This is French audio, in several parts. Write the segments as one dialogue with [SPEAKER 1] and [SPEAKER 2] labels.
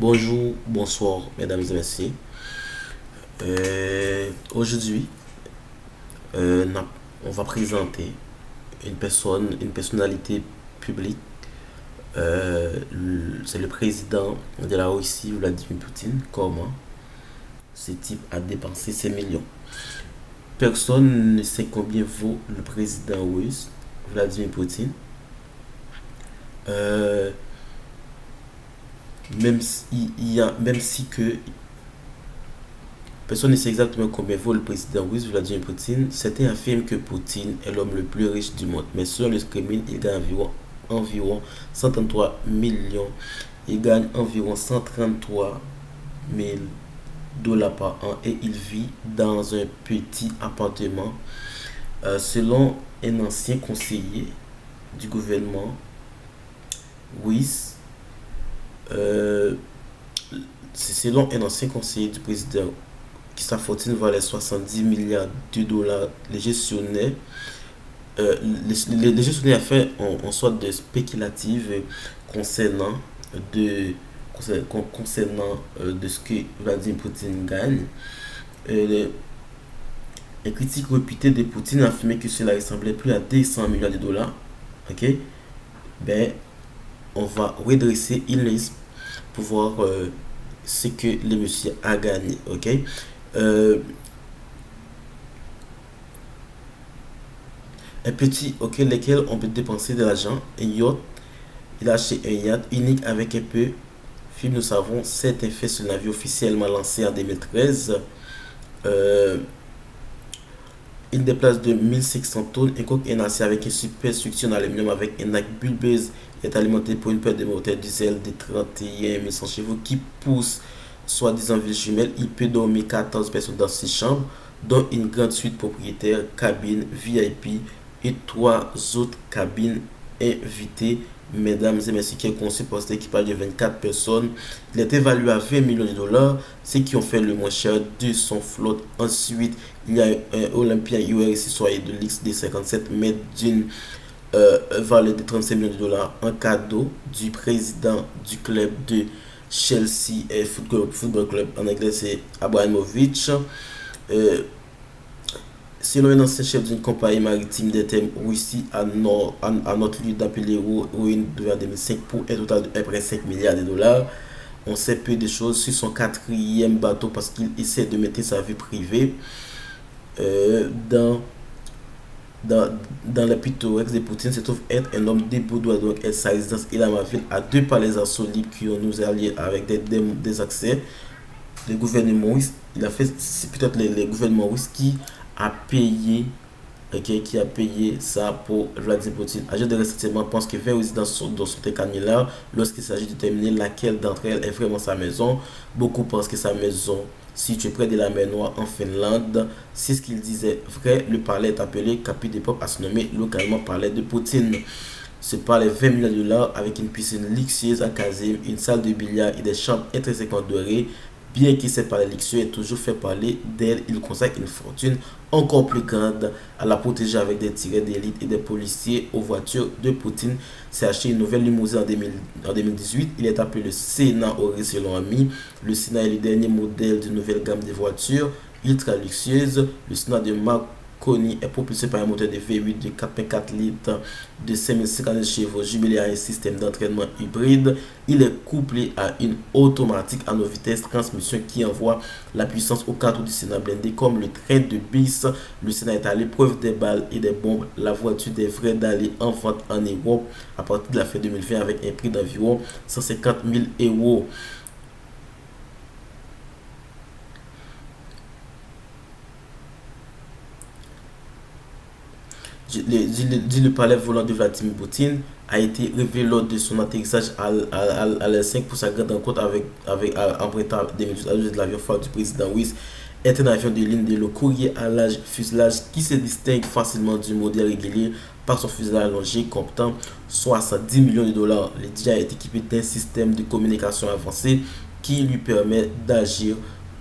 [SPEAKER 1] Bonjour, bonsoir, mesdames et messieurs. Aujourd'hui, on va présenter une personnalité publique. C'est le président de la Russie, Vladimir Poutine. Comment ce type a dépensé ses millions? Personne ne sait combien vaut le président russe, Vladimir Poutine. Euh, même si que personne ne sait exactement combien vaut le président russe Vladimir Poutine. Certains affirment que Poutine est l'homme le plus riche du monde. Mais selon le Kremlin, il gagne environ 133 millions. Il gagne environ 133 000 dollars par an et il vit dans un petit appartement. Selon un ancien conseiller du gouvernement russe, euh, selon un ancien conseiller du président qui sa fortune valait 70 milliards de dollars, les gestionnaires, les gestionnaires a fait en sorte de spéculative concernant de de ce que Vladimir Poutine gagne. Les, les critiques réputées de Poutine affirmaient que cela ressemblait plus à 200 milliards de dollars. Ok, ben on va redresser une liste pour voir ce que le monsieur a gagné. Ok, euh, un petit auquel lesquels on peut dépenser de l'argent, un yacht. Il a acheté un yacht unique avec un peu film. Nous savons, cet effet sur le navire officiellement lancé en 2013. Euh, il déplace de 1500 tonnes, un coq en acier avec une superstructure en aluminium avec un arc bulbeuse. Il est alimenté pour une paire de moteurs diesel de 31 100 chevaux qui pousse soi-disant ville jumelle. Il peut dormir 14 personnes dans 6 chambres, dont une grande suite propriétaire, cabine VIP et 3 autres cabines invitées. Mesdames et messieurs, qui est conçu pour cet équipage de 24 personnes. Il est évalué à 20 millions de dollars, ce qui ont fait le moins cher de son flotte. Ensuite, il y a un Olympia URC Soyez de l'XD 57 mètres d'une valeur de 35 millions de dollars en cadeau du président du club de Chelsea et Football Club. En anglais, c'est Abramovich. Euh, Selon un ancien chef d'une compagnie maritime des thèmes Russie à notre lieu d'appeler ruine en 2005 pour un total de 1,5 milliard de dollars. On sait peu de choses sur son quatrième bateau parce qu'il essaie de mettre sa vie privée euh, dans, dans, dans le pittoresque de Poutine. Se trouve être un homme déboudoir donc et sa résidence il a ma ville à deux palais insolites qui ont nous alliés avec des accès. Le gouvernement russe, il a fait, c'est peut-être les gouvernements russes a payé qui a payé ça pour Vladimir Poutine. Agent de renseignement pense que 20 résidents dans son là lorsqu'il s'agit de déterminer laquelle d'entre elles est vraiment sa maison. Beaucoup pensent que sa maison située près de la mer Noire en Finlande. C'est ce qu'il disait vrai. Le palais est appelé Capu d'époque à se nommer localement palais de Poutine. Ce palais 20 millions de dollars avec une piscine luxueuse à Kazim, une salle de billard et des chambres intrinsèquement dorées. Bien qu'il cette palais luxueux ait toujours fait parler d'elle, il consacre une fortune encore plus grande à la protéger avec des tirets d'élite et des policiers aux voitures de Poutine. S'est acheté une nouvelle limousine en 2018. Il est appelé le Sénat Ori selon ami. Le Sénat est le dernier modèle d'une nouvelle gamme de voitures ultra luxueuses. Le Sénat de Marconi est propulsé par un moteur de V8 de 4,4 litres de 5050 chevaux jumelé à un système d'entraînement hybride. Il est couplé à une automatique à 9 vitesses transmission qui envoie la puissance au cadre du Sénat blindé comme le train de bis. Le Sénat est à l'épreuve des balles et des bombes. La voiture devrait d'aller en vente en Europe à partir de la fin 2020 avec un prix d'environ 150 000 euros. Le palais volant de Vladimir Poutine a été révélé lors de son atterrissage à l'L5 pour sa grande rencontre en printemps 2018 à l'usine de l'avion phare du président russe. Est un avion de ligne de le courrier à l'âge fuselage qui se distingue facilement du modèle régulier par son fuselage allongé comptant 70 millions de dollars. Le DJ est équipé d'un système de communication avancé qui lui permet d'agir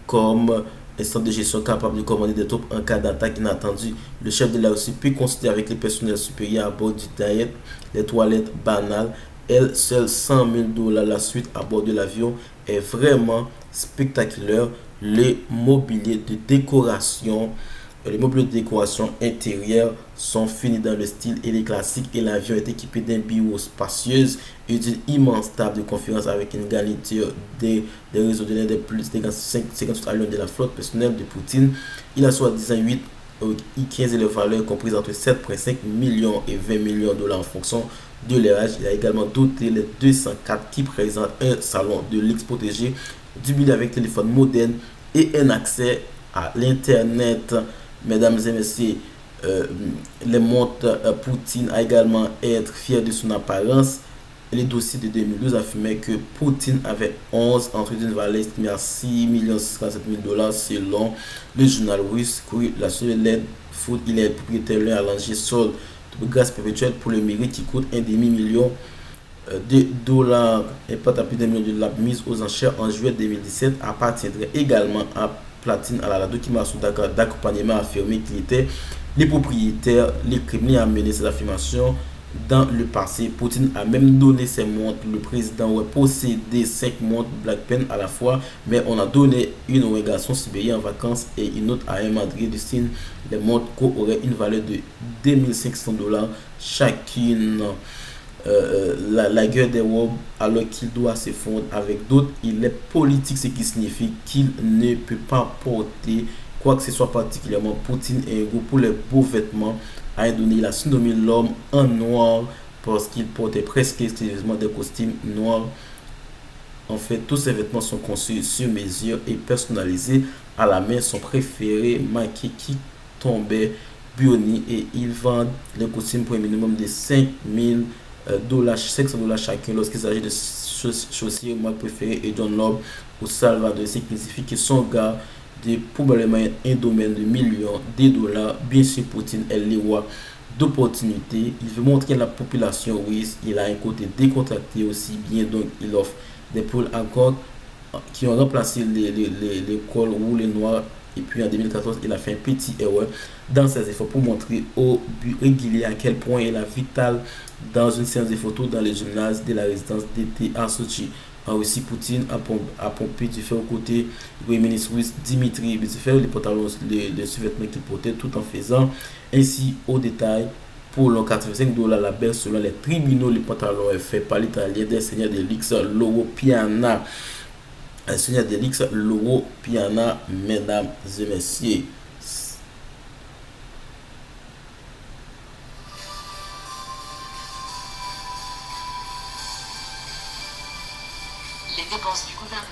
[SPEAKER 1] comme un centre de gestion capable de commander des troupes en cas d'attaque inattendue. Le chef de la Russie peut considérer avec les personnels supérieurs à bord du diet, les toilettes banales. Elle, seule 100 000 dollars la suite à bord de l'avion est vraiment spectaculaire. Les mobiliers de décoration, les mobiliers de décoration intérieure sont finis dans le style et les classiques et l'avion est équipé d'un bureau spacieux et d'une immense table de conférence avec une garniture des réseaux de l'air de plus de 58 avions de la flotte personnelle de Poutine. Il a soi-disant 8 I-15 et les valeurs comprises entre 7,5 millions et 20 millions de dollars en fonction de leur âge. Il a également doté les 204 qui présentent un salon de luxe protégé, du milieu avec téléphone moderne et un accès à l'internet. Mesdames et messieurs, les montres Poutine a également être fier de son apparence. Les dossiers de 2012 affirmaient que Poutine avait 11 entre d'une valeur estimée à 6 647 000 dollars selon le journal russe. La seule food, il est propriétaire d'un allongé solde de grâce perpétuelle pour le mérite qui coûte un demi-million de dollars et pas à plus d'un million de dollars mise aux enchères en juillet 2017 appartiendrait également à Platine à la documentation d'accompagnement affirmé qu'il était les propriétaires. Les Kremlin a mené ces affirmations dans le passé. Poutine a même donné ses montres. Le président aurait possédé 5 montres Black Pen à la fois, mais on a donné une au garçon sibérien en vacances et une autre à un Madrid de signe. Les montres auraient une valeur de 2500 dollars chacune. La guerre des robes alors qu'il doit se fondre avec d'autres, il est politique, ce qui signifie qu'il ne peut pas porter quoi que ce soit particulièrement. Poutine est un goût pour les beaux vêtements. A donné, il a surnommé l'homme en noir parce qu'il portait presque exclusivement des costumes noirs. En fait, tous ces vêtements sont conçus sur mesure et personnalisés à la main. Son préféré, Mikey, qui tombait Bioni, et ils vendent les costumes pour un minimum de 5000 dollars, 500 dollars chacun lorsqu'il s'agit de chaussures. Moi préféré et John Lobb au Salvador, ce qui signifie que son gars de probablement un domaine de millions de dollars. Bien sûr, Poutine est le roi d'opportunités. Il veut montrer à la population russe. Il a un côté décontracté aussi bien, donc il offre des pôles à cordes qui ont remplacé les cols roux, les noirs. Et puis en 2014, il a fait un petit erreur dans ses efforts pour montrer au but régulier à quel point il est vital dans une séance de photos dans les gymnases de la résidence d'été à Sochi. En Russie, Poutine a pompé du fait aux côtés du premier ministre russe Dimitri Medvedev les pantalons, les sous-vêtements qu'il portait, tout en faisant ainsi au détail pour le 85 dollars la baisse selon les tribunaux. Le pantalon est fait par l'italien des seigneurs de luxe Loro Piana. Un seigneur de luxe Loro Piana, mesdames et messieurs.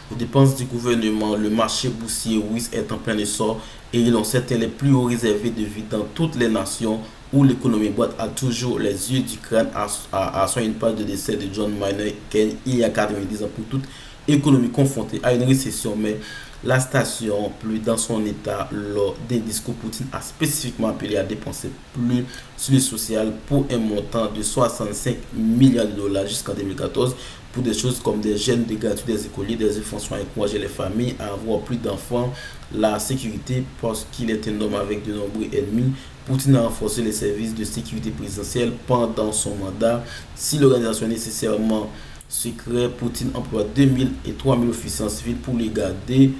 [SPEAKER 1] Les dépenses du gouvernement, le marché boursier russe est en plein essor et ils ont certains les plus hauts réservés de vie dans toutes les nations où l'économie boite a toujours les yeux du crâne à sur une page de décès de John Maynard Keynes il y a 90 ans pour toute économie confrontée à une récession. Mais la station, plus dans son état lors des discours, Poutine a spécifiquement appelé à dépenser plus sur le social pour un montant de 65 milliards de dollars jusqu'en 2014 pour des choses comme des gènes de gratuits des écoliers, des fonds à encourager les familles à avoir plus d'enfants, la sécurité parce qu'il est un homme avec de nombreux ennemis. Poutine a renforcé les services de sécurité présidentielle pendant son mandat. Si l'organisation est nécessairement secret, Poutine emploie 2000 et 3000 officiers en civil pour les garder.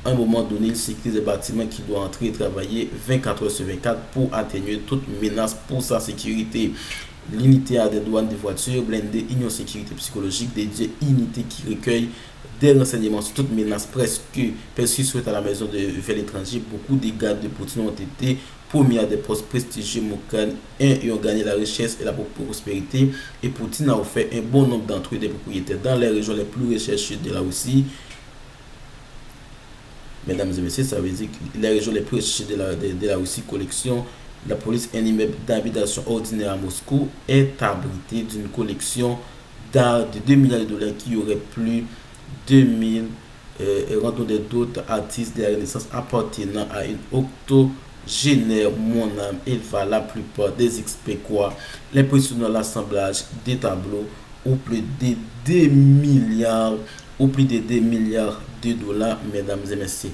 [SPEAKER 1] À un moment donné, il sécurise des bâtiments qui doivent entrer et travailler 24 heures sur 24 pour atténuer toute menace pour sa sécurité. L'unité a des douanes de voitures blindées, union sécurité psychologique dédiée, unité qui recueille des renseignements sur toute menace presque persistante à la maison vers l'étranger. Beaucoup de gardes de Poutine ont été promis à des postes prestigieux et ont gagné la richesse et la prospérité. Et Poutine a offert un bon nombre d'entre eux des propriétaires dans les régions les plus recherchées de la Russie. Mesdames et messieurs, ça veut dire que les régions les plus recherchées de la Russie, collection. La police, un immeuble d'habitation ordinaire à Moscou, est abrité d'une collection d'art de 2 milliards de dollars qui aurait plus de 2000 randonneurs d'autres artistes de la Renaissance appartenant à une octogénaire. Mon âme, il va la plupart des experts croient l'impressionnant l'assemblage des tableaux au plus de 2 milliards de dollars, mesdames et messieurs.